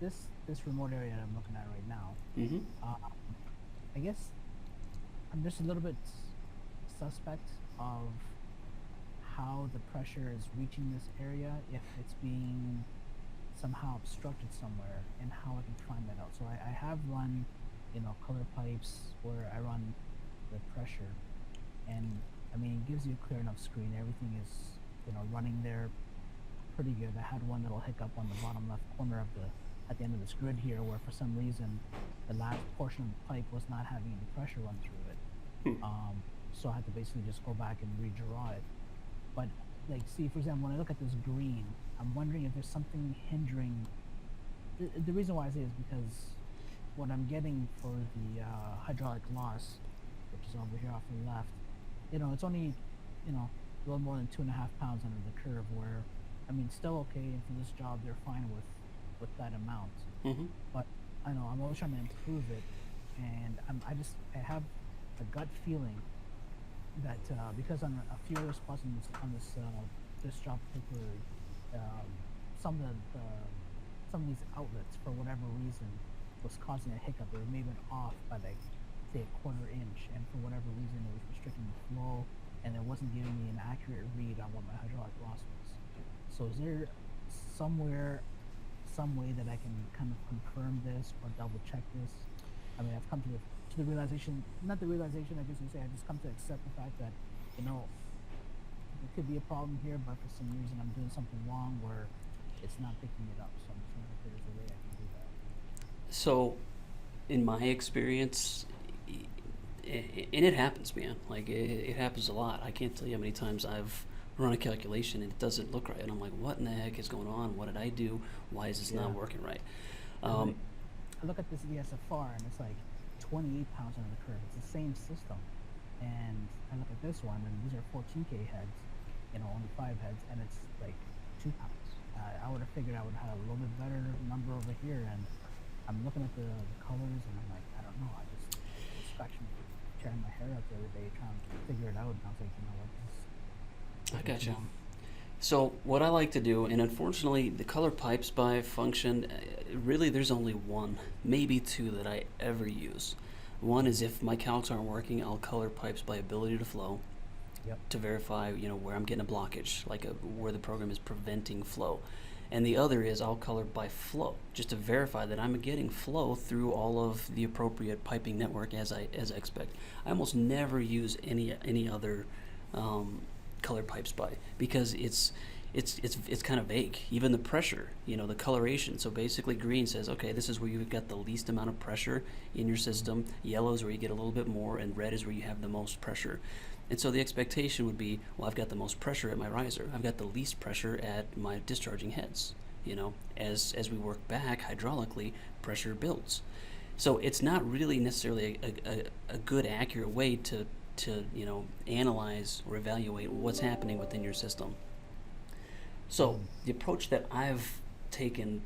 look, this remote area that I'm looking at right now, Mm-hmm. uh, I guess I'm just a little bit suspect of how the pressure is reaching this area, if it's being somehow obstructed somewhere, and how I can find that out. So I have run, color pipes where I run the pressure, and I mean, it gives you a clear enough screen. Everything is, running there pretty good. I had one little hiccup on the bottom left corner of the at the end of this grid here, where for some reason the last portion of the pipe was not having any pressure run through it. So I had to basically just go back and redraw it. But like, see, for example, when I look at this green, I'm wondering if there's something hindering. The reason why I say is because what I'm getting for the hydraulic loss, which is over here off to the left, it's only, a little more than 2.5 pounds under the curve. Where, I mean, still okay, and for this job, they're fine with that amount. Mm-hmm. But I know I'm always trying to improve it, and I have a gut feeling that because on a few other spots on this job particularly, some of some of these outlets, for whatever reason, was causing a hiccup. It may have been off by, like, say, a quarter inch, and for whatever reason it was restricting the flow, and it wasn't giving me an accurate read on what my hydraulic loss was. So is there somewhere, some way that I can kind of confirm this or double check this? I mean, I've come to the realization, not the realization, I guess you say, I just come to accept the fact that, you know, there could be a problem here, but for some reason I'm doing something wrong where it's not picking it up. So I'm just wondering if there's a way I can do that. So, in my experience, and it happens, man. Like it happens a lot. I can't tell you how many times I've run a calculation and it doesn't look right, and I'm like, "What in the heck is going on? What did I do? Why is this not Yeah, working right?" because Um, I look at this ESFR and it's like 28 pounds under the curve. It's the same system, and I look at this one and these are 14K heads, only 5 heads, and it's like 2 pounds. I would have figured I would have had a little bit better number over here, and I'm looking at the colors and I'm like, I don't know. I was scratching, tearing my hair out the other day trying to figure it out, and I was like, you know what, this I taking too gotcha. long. So what I like to do, and unfortunately, the color pipes by function, really, there's only one, maybe two that I ever use. One is if my calcs aren't working, I'll color pipes by ability to flow Yep. to verify, where I'm getting a blockage, like where the program is preventing flow. And the other is I'll color by flow, just to verify that I'm getting flow through all of the appropriate piping network as I expect. I almost never use any other color pipes by, because it's kind of vague. Even the pressure, the coloration. So basically, green says, okay, this is where you've got the least amount of pressure in your system. Yellow is where you get a little bit more, and red is where you have the most pressure. And so the expectation would be, well, I've got the most pressure at my riser. I've got the least pressure at my discharging heads. As we work back hydraulically, pressure builds. So it's not really necessarily a good, accurate way to analyze or evaluate what's happening within your system. So Mm. the approach that I've taken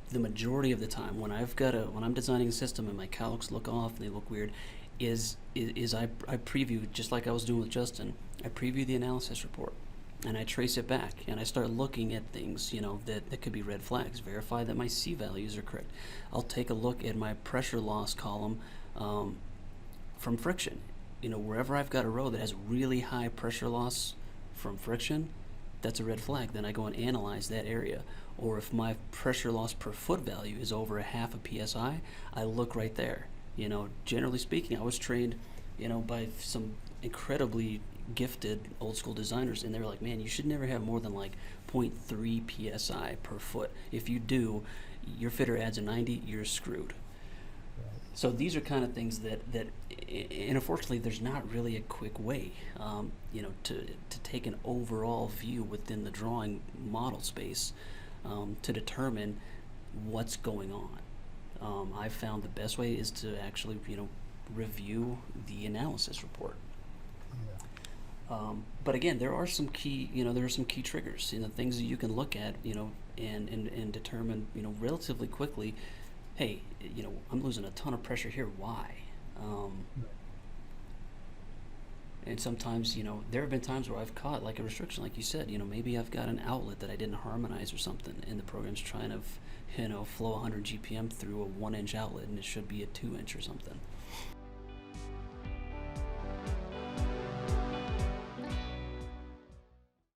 the majority of the time when I'm designing a system and my calcs look off and they look weird, is I preview, just like I was doing with Justin. I preview the analysis report and I trace it back and I start looking at things that could be red flags. Verify that my C values are correct. I'll take a look at my pressure loss column from friction. Wherever I've got a row that has really high pressure loss from friction, that's a red flag. Then I go and analyze that area. Or if my pressure loss per foot value is over a half a psi, I look right there. Generally speaking, I was trained, by some incredibly gifted old school designers, and they were like, man, you should never have more than like zero point 0.3 psi per foot. If you do, your fitter adds a 90, you're screwed. Right. So these are kind of things that, and unfortunately, there's not really a quick way, to take an overall view within the drawing model space, to determine what's going on. I've found the best way is to actually, review the analysis report. Yeah. But again, there are some key triggers, things that you can look at, and determine, relatively quickly, hey, I'm losing a ton of pressure here. Why? Right. And sometimes, there have been times where I've caught like a restriction, like you said. Maybe I've got an outlet that I didn't harmonize or something, and the program's trying to, flow 100 GPM through a 1-inch outlet, and it should be a 2-inch or something.